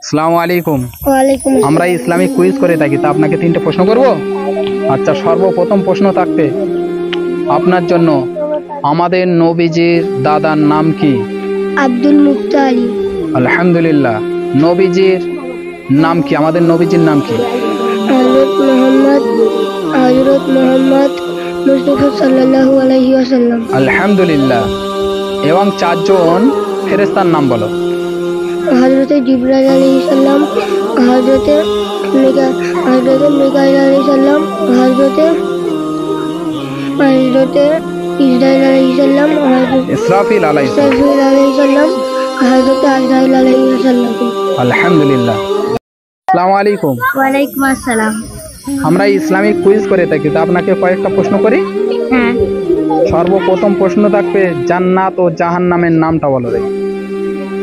আসসালামু আলাইকুম। ওয়ালাইকুম আসসালাম। আমরা ইসলামিক কুইজ করে থাকি, তা আপনাকে 3টে প্রশ্ন করব। আচ্ছা, সর্বপ্রথম প্রশ্ন থাকবে আপনার জন্য, আমাদের নবীজির দাদার নাম কি? Abdul Muttalib. আলহামদুলিল্লাহ। নবীজির নাম কি? আমাদের নবীজির নাম কি? হযরত মুহাম্মদ মুস্তাফা সাল্লাল্লাহু আলাইহি ওয়াসাল্লাম। আলহামদুলিল্লাহ। এবং 4জন ফেরেশতার নাম বলো। হযরতে জিবরাইল আলাইহিস সালাম, হযরতে মিকাইল আলাইহিস সালাম, হযরতে ইসরাইল আলাইহিস সালাম, ইসরাফিল আলাইহিস সালাম, হযরতে আজরাইল আলাইহিস সালাম। আলহামদুলিল্লাহ। আসসালামু আলাইকুম। ওয়ালাইকুম আসসালাম। আমরা ইসলামিক কুইজ করে থাকি, তা আপনাকে কয়েকটা প্রশ্ন করি। হ্যাঁ। সর্বপ্রথম প্রশ্ন থাকবে জান্নাত ও জাহান্নামের নামটা বলো রে।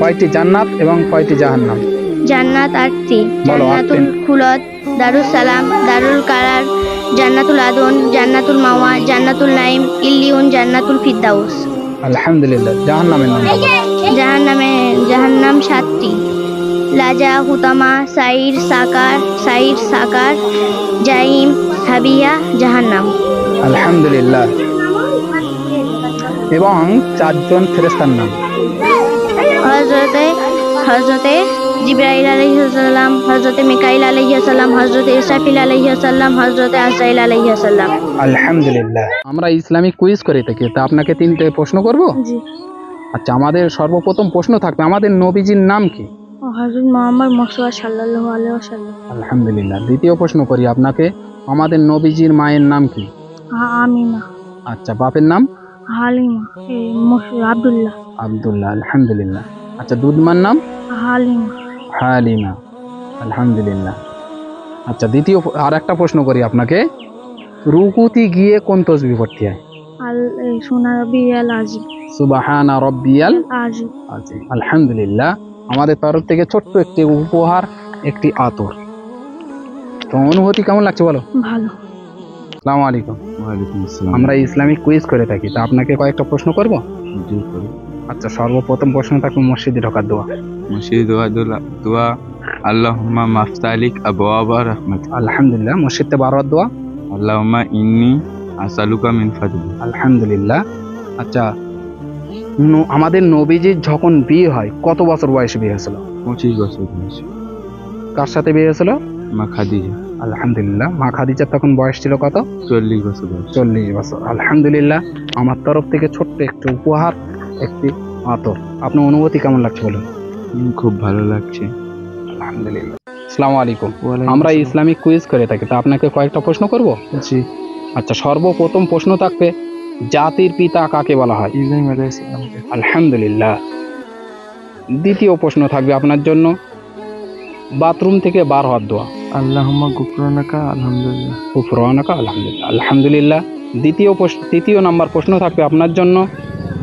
কয়টি জান্নাত এবং কয়টি জাহান্নাম? জান্নাত 8টি। বলো, জান্নাতুল খুলদ, দারুস সালাম, দারুল কারার, জান্নাতুল আদন, জান্নাতুল মাওয়া, জান্নাতুল নাইম, ইল্লিউন, জান্নাতুল ফিরদাউস। আলহামদুলিল্লাহ। জাহান্নামের নাম বলো। জাহান্নাম 7টি। লাজা, হুতামা, সাইর, সাকার, জাহিম, হাবিয়া, জাহান্নাম। আলহামদুলিল্লাহ। এবং 4জন ফেরেশতার নাম। হযরতে জিবরাইল আলাইহিস সালাম, হযরতে মিকাইল আলাইহিস সালাম, হযরতে ইসরাফিল আলাইহিস সালাম, হযরতে আজরাইল আলাইহিস সালাম। আলহামদুলিল্লাহ। আমরা ইসলামিক কুইজ করে থাকি, তা আপনাকে 3টে প্রশ্ন করব। জি। আচ্ছা, আমাদের সর্বপ্রথম প্রশ্ন থাকবে আমাদের নবীজির নাম কি? হযরত মুহাম্মদ মুস্তাফা সাল্লাল্লাহু আলাইহি ওয়াসাল্লাম। আলহামদুলিল্লাহ। দ্বিতীয় প্রশ্ন করি আপনাকে, আমাদের নবীজির মায়ের নাম কি? আমিনা। আচ্ছা, বাপের নাম? হালিমা। আব্দুল্লাহ। আব্দুল্লাহ। আলহামদুলিল্লাহ। আচ্ছা, দুধমার নাম? হালিমা। আলহামদুলিল্লাহ। আচ্ছা, আর একটা প্রশ্ন করি আপনাকে, রুকুতে গিয়ে কোন তাসবিহ পড়তে হয়? সুবহানা রাব্বিয়াল আযীম। আলহামদুলিল্লাহ। আমাদের তরফ থেকে ছোট্ট একটি উপহার, একটি আতর। তো অনুভূতি কেমন লাগছে বলো? ভালো। আসসালামু আলাইকুম। ওয়ালাইকুম আসসালাম। আমরা ইসলামিক কুইজ করে থাকি, তা আপনাকে কয়েকটা প্রশ্ন করব। জি করুন। আচ্ছা, সর্বপ্রথম প্রশ্ন থাকবে মসজিদে ঢোকার দোয়া। মসজিদ দোয়া আল্লাহুম্মা মাফতালিক আবওয়াবা রাহমাত। আলহামদুলিল্লাহ। মসজিদে বারোয়ার দোয়া। আল্লাহুম্মা ইন্নী আসআলুকা মিন ফাদলি। আলহামদুলিল্লাহ। আচ্ছা, আমাদের নবীজির যখন বিয়ে হয় কত বছর বয়সে বিয়ে হয়েছিল? 25 বছর বয়সে। কার সাথে বিয়ে হয়েছিল? মা খাদিজা। আলহামদুলিল্লাহ। মা খাদিজার তখন বয়স ছিল কত? 40 বছর বয়স। 40 বছর। আলহামদুলিল্লাহ। আমার তরফ থেকে ছোট্ট একটু উপহার, একটি আতর। আপনার অনুভূতি কেমন লাগছে বলুন? খুব ভালো লাগছে। আলহামদুলিল্লাহ। আসসালামু আলাইকুম। ওয়ালাইকুম আমরা আসসালাম। ইসলামিক কুইজ করে থাকি, তা আপনাকে কয়েকটা প্রশ্ন করব। জি। আচ্ছা, সর্বপ্রথম প্রশ্ন থাকবে জাতির পিতা কাকে বলা হয়? ইব্রাহিম আলাইহিস সালাম। আলহামদুলিল্লাহ। দ্বিতীয় প্রশ্ন থাকবে আপনার জন্য, বাথরুম থেকে বার হওয়ার দোয়া। আল্লাহুম্মা গুফরানাকা আলহামদুলিল্লাহ। গুফরানাকা আলহামদুলিল্লাহ। আলহামদুলিল্লাহ। তৃতীয় নাম্বার প্রশ্ন থাকবে আপনার জন্য,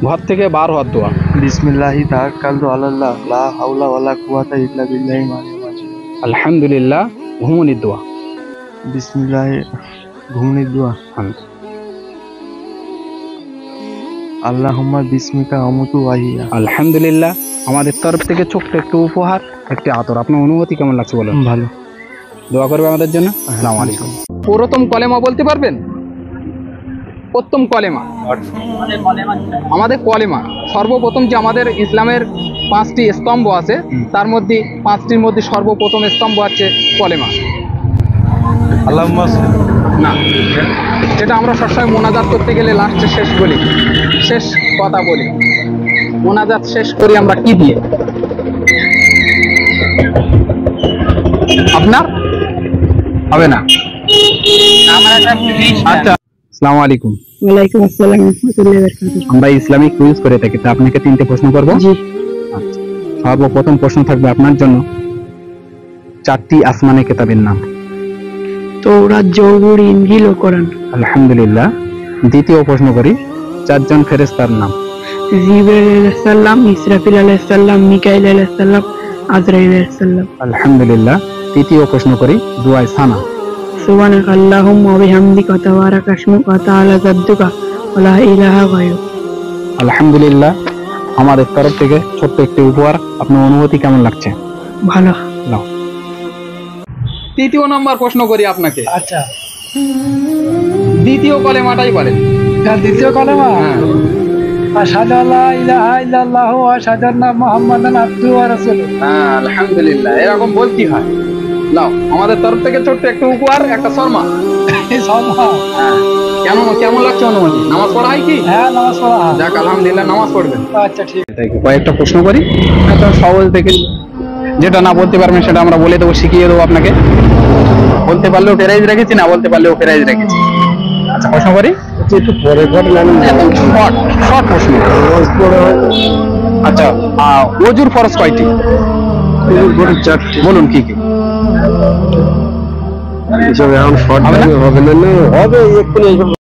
ঘর থেকে বার হওয়ার দোয়া। বিসমিল্লাহি তাওয়াক্কালতু আলাল্লাহ লা হাওলা ওয়ালা কুওয়াতা ইল্লা বিল্লাহিল আলিয়্যিল আযীম। আলহামদুলিল্লাহ। ঘুমনির দোয়া। বিসমিল্লাহি ঘুমনির দোয়া। আল্লাহুম্মা বিসমিকা আমুতু ওয়াহিয়া। আলহামদুলিল্লাহ। আমাদের তরফ থেকে ছোট্ট একটু উপহার, একটি আতর। আপনার অনুভূতি কেমন লাগছে বলো? ভালো। দোয়া করবে আমাদের জন্য। আসসালামু আলাইকুম। প্রথম কলেমা বলতে পারবেন? প্রথম কলেমা আমাদের কলেমা সর্বপ্রথম যে আমাদের ইসলামের 5টি স্তম্ভ আছে, তার মধ্যে 5টির মধ্যে সর্বপ্রথম স্তম্ভ আছে কলেমা। আল্লাহুম্মা না, যেটা আমরা সবসময় মোনাজাত করতে গেলে লাস্টে শেষ কথা বলি। মোনাজাত শেষ করি আমরা কি দিয়ে? আপনার হবে না। আচ্ছা, আসসালামু আলাইকুম। ওয়ালাইকুম আসসালাম ওয়া রাহমাতুল্লাহি ওয়া বারাকাতুহু। আমরা ইসলামিক কুইজ করে থাকি, তা আপনাকে 3টে প্রশ্ন করব। জি। আচ্ছা, সর্বপ্রথম প্রশ্ন থাকবে আপনার জন্য, 4টি আসমানি কিতাবের নাম। তাওরাত, জবুর, ইনজিল ও কোরআন। আলহামদুলিল্লাহ। দ্বিতীয় প্রশ্ন করি, 4জন ফেরেশতার নাম। জিবরাইল আলাইহিস সালাম, ইসরাফিল আলাইহিস সালাম, মিকাইল আলাইহিস সালাম, আজরাইল আলাইহিস সালাম। আলহামদুলিল্লাহ। তৃতীয় প্রশ্ন করি, দুআয়ে সানা। সুবহানাকা আল্লাহুম্মা ওয়া বিহামদিকা ওয়া তাবারাকা ইসমুকা ওয়া তাআলা জাদ্দুকা ওয়া লা ইলাহা গায়রুক। আলহামদুলিল্লাহ। আমাদের তরফ থেকে ছোট্ট একটি উপহার। আপনার অনুভূতি কেমন লাগছে? ভালো। নাও। তৃতীয় নম্বর প্রশ্ন করি আপনাকে, আচ্ছা, দ্বিতীয় কলেমাটাই বলেন। তার দ্বিতীয় কলেমা হ্যাঁ, আশহাদু আল্লা ইলাহা ইল্লাল্লাহু ওয়া আশহাদু আন্না মুহাম্মাদান আবদুহু ওয়া রাসূলুহু। হ্যাঁ, আলহামদুলিল্লাহ, এরকম বলতে হয়। নাও, আমাদের তরফ থেকে ছোট্ট একটু উপহার, একটা শর্মা। এই সম্মান। কেমন কেমন লাগছে অনুমতি? নামাজ পড়া হয় কি? হ্যাঁ, নামাজ পড়া হয়। যাক, আলহামদুলিল্লাহ, নামাজ পড়বেন। আচ্ছা, ঠিক। কয়েকটা প্রশ্ন করি, একদম সহজ থেকে। যেটা না বলতে পারবেন সেটা আমরা বলে দেবো, শিখিয়ে দেবো আপনাকে। বলতে পারলেও প্রাইজ রেখেছি, না বলতে পারলেও প্রাইজ রেখেছি। আচ্ছা, প্রশ্ন করি, একটু পরে পরে একদম শর্ট প্রশ্ন। আচ্ছা, ওযুর ফরজ কয়টি? বলুন কি কি? এসব এখন শর্ট হবে না? হবে না, হবে এক্ষুনি